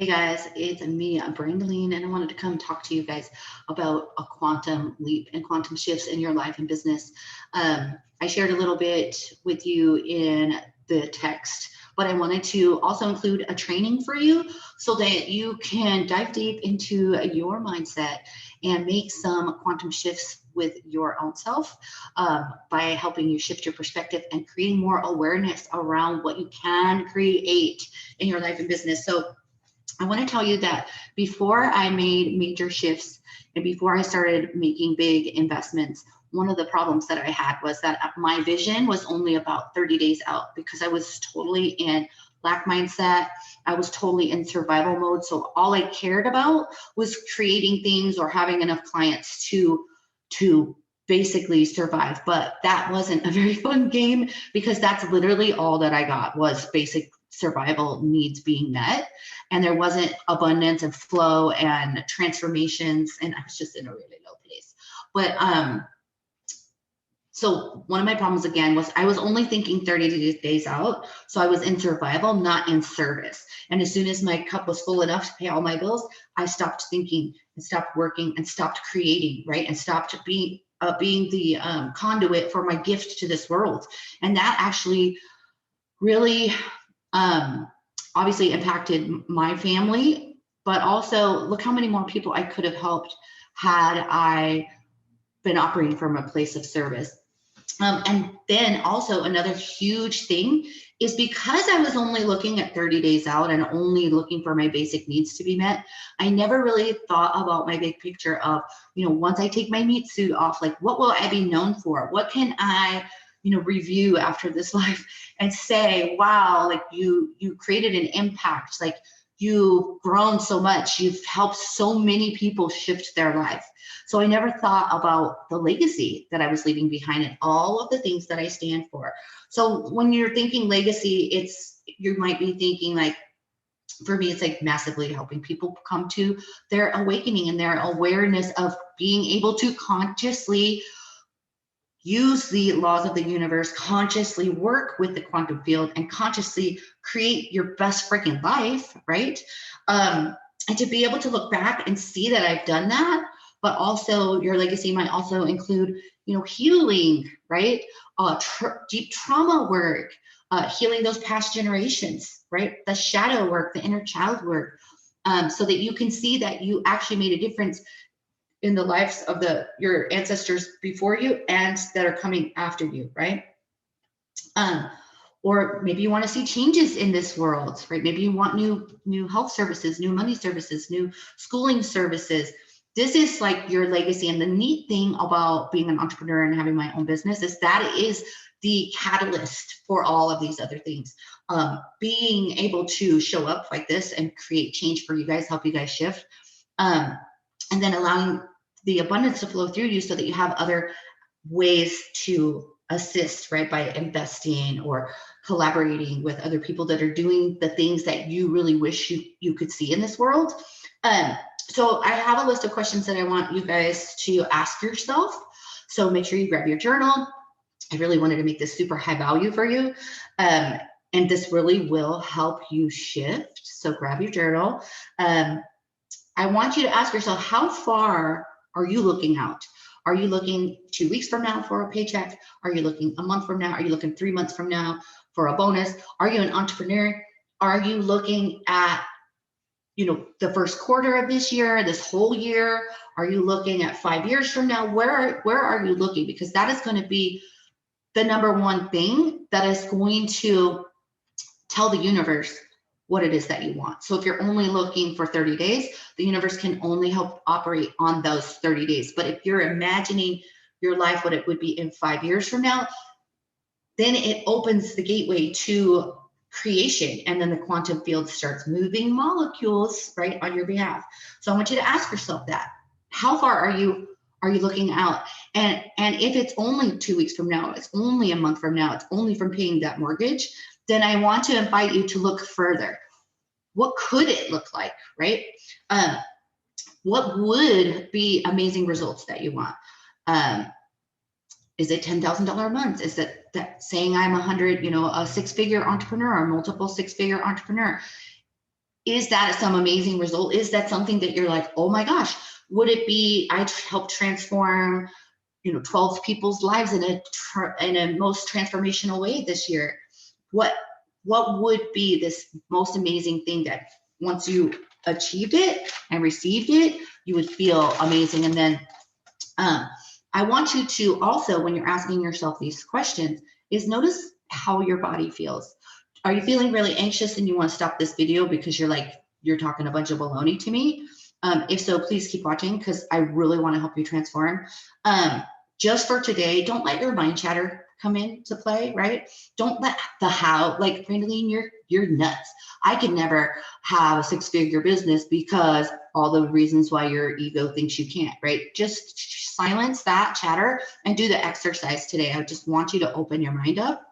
Hey guys, it's me, Brandeline, and I wanted to come talk to you guys about a quantum leap and quantum shifts in your life and business. I shared a little bit with you in the text, but I wanted to also include a training for you so that you can dive deep into your mindset and make some quantum shifts with your own self by helping you shift your perspective and creating more awareness around what you can create in your life and business. So I want to tell you that before I made major shifts and before I started making big investments, one of the problems that I had was that my vision was only about 30 days out because I was totally in lack mindset. I was totally in survival mode. So all I cared about was creating things or having enough clients to basically survive. But that wasn't a very fun game because that's literally all that I got was basic survival needs being met, and there wasn't abundance and flow and transformations, and I was just in a really low place. But so one of my problems again was I was only thinking 30 days out, so I was in survival, not in service. And as soon as my cup was full enough to pay all my bills, I stopped thinking and stopped working and stopped creating, right, and stopped being the conduit for my gift to this world. And that actually really obviously impacted my family, but also look how many more people I could have helped had I been operating from a place of service. And then also another huge thing is because I was only looking at 30 days out and only looking for my basic needs to be met, I never really thought about my big picture of, once I take my meat suit off, like what will I be known for? What can I review after this life and say, wow, like you created an impact, like you've grown so much, you've helped so many people shift their life. So I never thought about the legacy that I was leaving behind and all of the things that I stand for. So when you're thinking legacy, you might be thinking like, for me, it's like massively helping people come to their awakening and their awareness of being able to consciously use the laws of the universe, consciously work with the quantum field, and consciously create your best freaking life, right? And to be able to look back and see that I've done that, but also your legacy might also include, healing, right? Deep trauma work, healing those past generations, right? The shadow work, the inner child work, so that you can see that you actually made a difference in the lives of your ancestors before you and that are coming after you, right? Or maybe you want to see changes in this world, right? Maybe you want new health services, new money services, new schooling services. This is like your legacy. And the neat thing about being an entrepreneur and having my own business is that it is the catalyst for all of these other things. Being able to show up like this and create change for you guys, help you guys shift. And then allowing the abundance to flow through you so that you have other ways to assist, right? By investing or collaborating with other people that are doing the things that you really wish you could see in this world. So I have a list of questions that I want you guys to ask yourself. So make sure you grab your journal. I really wanted to make this super high value for you. And this really will help you shift. So grab your journal. I want you to ask yourself, how far are you looking out? Are you looking 2 weeks from now for a paycheck? Are you looking a month from now? Are you looking 3 months from now for a bonus? Are you an entrepreneur? Are you looking at, the first quarter of this year, this whole year? Are you looking at 5 years from now? Where are you looking? Because that is going to be the number one thing that is going to tell the universe what it is that you want. So if you're only looking for 30 days, the universe can only help operate on those 30 days. But if you're imagining your life, what it would be in 5 years from now, then it opens the gateway to creation. And then the quantum field starts moving molecules right on your behalf. So I want you to ask yourself that. How far are you looking out? And if it's only 2 weeks from now, it's only a month from now, it's only from paying that mortgage, then I want to invite you to look further. What could it look like, right? What would be amazing results that you want? Is it $10,000 a month? Is it that saying I'm a 6-figure entrepreneur or multiple 6-figure entrepreneur? Is that some amazing result? Is that something that you're like, oh my gosh, would it be, I helped transform, 12 people's lives in a most transformational way this year? What would be this most amazing thing that once you achieved it and received it, you would feel amazing? And then I want you to also, when you're asking yourself these questions, is notice how your body feels. Are you feeling really anxious and you want to stop this video because you're like, you're talking a bunch of baloney to me? If so, please keep watching because I really want to help you transform. Just for today, don't let your mind chatter come into play, right? Don't let the how, like Brandalene, you're nuts. I could never have a 6-figure business because all the reasons why your ego thinks you can't, right? Just silence that chatter and do the exercise today. I just want you to open your mind up.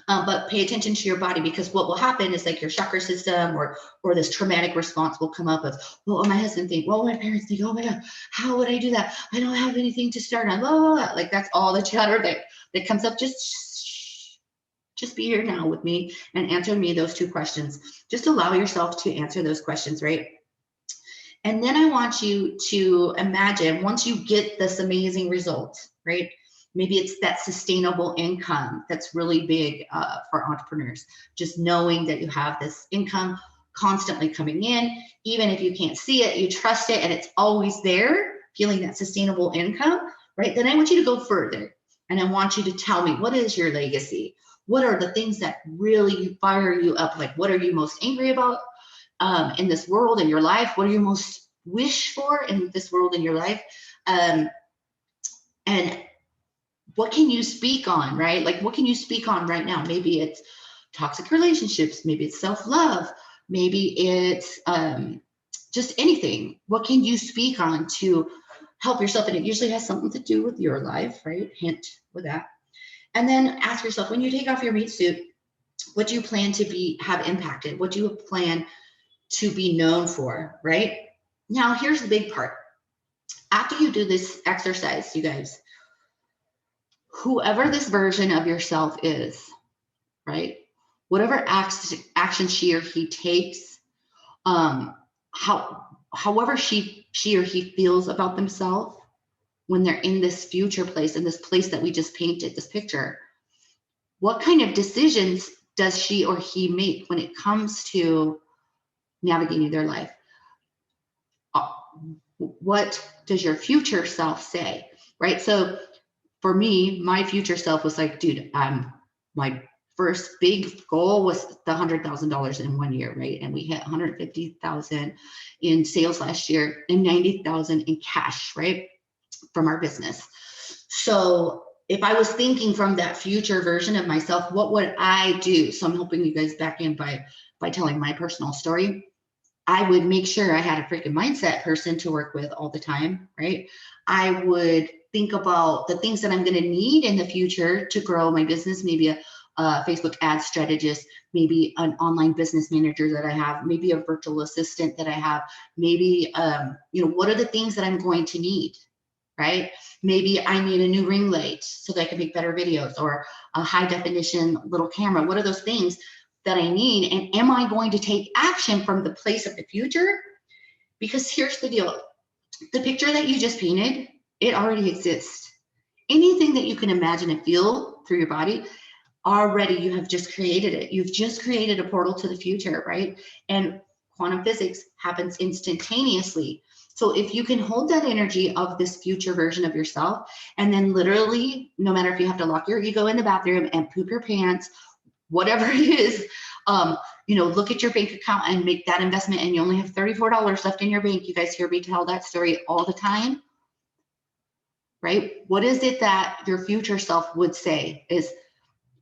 But pay attention to your body, because what will happen is like your chakra system or this traumatic response will come up of, well, my husband think, well, my parents think, oh my God, how would I do that? I don't have anything to start on, blah, blah, blah. Like that's all the chatter that comes up. Just be here now with me and answer me those 2 questions. Just allow yourself to answer those questions, right? And then I want you to imagine once you get this amazing result, right? Maybe it's that sustainable income that's really big for entrepreneurs. Just knowing that you have this income constantly coming in, even if you can't see it, you trust it and it's always there, feeling that sustainable income, right? Then I want you to go further and I want you to tell me, what is your legacy? What are the things that really fire you up? Like, what are you most angry about in this world, in your life? What do you most wish for in this world, in your life? And what can you speak on, right? Like, what can you speak on right now? Maybe it's toxic relationships, maybe it's self-love, maybe it's just anything. What can you speak on to help yourself? And it usually has something to do with your life, right? Hint with that. And then ask yourself, when you take off your meat suit, what do you plan to have impacted? What do you plan to be known for, right? Now, here's the big part. After you do this exercise, you guys, whoever this version of yourself is, right? Whatever action she or he takes, however she or he feels about themselves when they're in this future place, in this place that we just painted, this picture, what kind of decisions does she or he make when it comes to navigating their life? What does your future self say, right? So for me, my future self was like, dude, my first big goal was the $100,000 in 1 year, right? And we hit 150,000 in sales last year and 90,000 in cash, right? From our business. So if I was thinking from that future version of myself, what would I do? So I'm helping you guys back in by telling my personal story. I would make sure I had a freaking mindset person to work with all the time, right? I would think about the things that I'm going to need in the future to grow my business, maybe a Facebook ad strategist, maybe an online business manager that I have, maybe a virtual assistant that I have, maybe, what are the things that I'm going to need, right? Maybe I need a new ring light so that I can make better videos, or a high definition little camera. What are those things that I need? And am I going to take action from the place of the future? Because here's the deal. The picture that you just painted, it already exists. Anything that you can imagine and feel through your body, already you have just created it. You've just created a portal to the future, right? And quantum physics happens instantaneously. So if you can hold that energy of this future version of yourself, and then literally, no matter if you have to lock your ego in the bathroom and poop your pants, whatever it is, look at your bank account and make that investment, and you only have $34 left in your bank. You guys hear me tell that story all the time, right? What is it that your future self would say? Is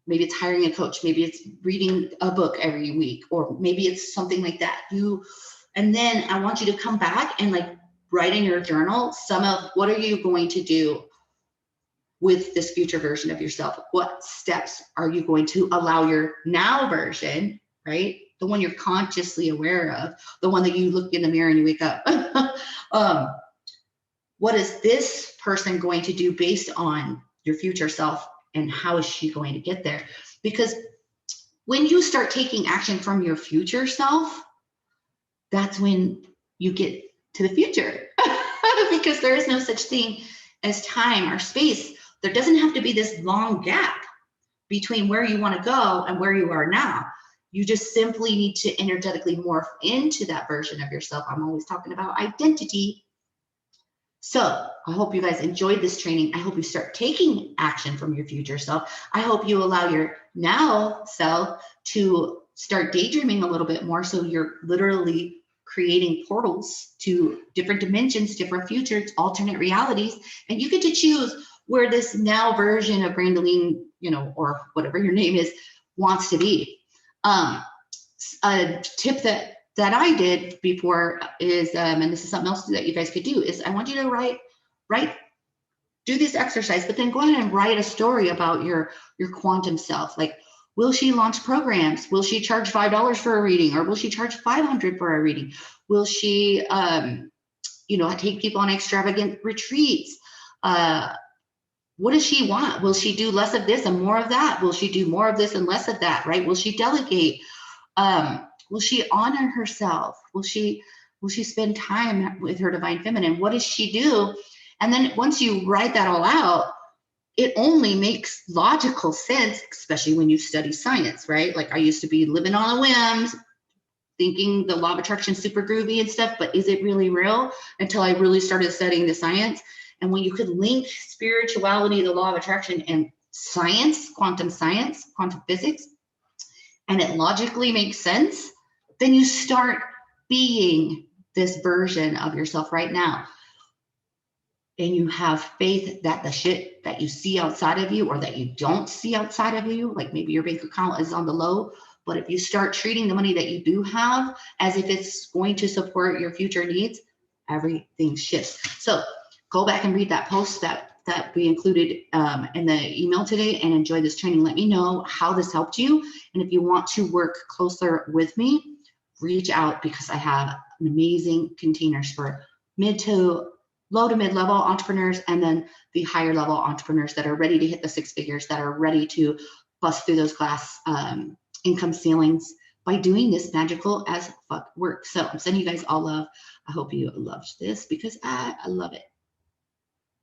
maybe it's hiring a coach, maybe it's reading a book every week, or maybe it's something like that. And then I want you to come back and like write in your journal some of what are you going to do with this future version of yourself. What steps are you going to allow your now version, right? The one you're consciously aware of, the one that you look in the mirror and you wake up. What is this person going to do based on your future self, and how is she going to get there? Because when you start taking action from your future self, that's when you get to the future. Because there is no such thing as time or space. There doesn't have to be this long gap between where you want to go and where you are now. You just simply need to energetically morph into that version of yourself. I'm always talking about identity. So I hope you guys enjoyed this training. I hope you start taking action from your future self. I hope you allow your now self to start daydreaming a little bit more, so you're literally creating portals to different dimensions, different futures, alternate realities, and you get to choose where this now version of Brandalene, you know, or whatever your name is, wants to be. A tip that I did before is, and this is something else that you guys could do, is I want you to write, do this exercise, but then go ahead and write a story about your quantum self. Like, will she launch programs? Will she charge $5 for a reading, or will she charge $500 for a reading? Will she, you know, take people on extravagant retreats? What does she want? Will she do less of this and more of that? Will she do more of this and less of that, right? Will she delegate? Will she honor herself? Will she spend time with her divine feminine? What does she do? And then once you write that all out, it only makes logical sense, especially when you study science, right? Like, I used to be living on the whims, thinking the law of attraction super groovy and stuff, but is it really real? Until I really started studying the science. And when you could link spirituality, the law of attraction, and science, quantum physics, and it logically makes sense, then you start being this version of yourself right now. And you have faith that the shit that you see outside of you, or that you don't see outside of you, like maybe your bank account is on the low, but if you start treating the money that you do have as if it's going to support your future needs, everything shifts. So go back and read that post that we included in the email today, and enjoy this training. Let me know how this helped you. And if you want to work closer with me, reach out, because I have an amazing containers for low to mid-level entrepreneurs, and then the higher level entrepreneurs that are ready to hit the 6 figures, that are ready to bust through those glass income ceilings by doing this magical as fuck work. So I'm sending you guys all love. I hope you loved this, because I love it.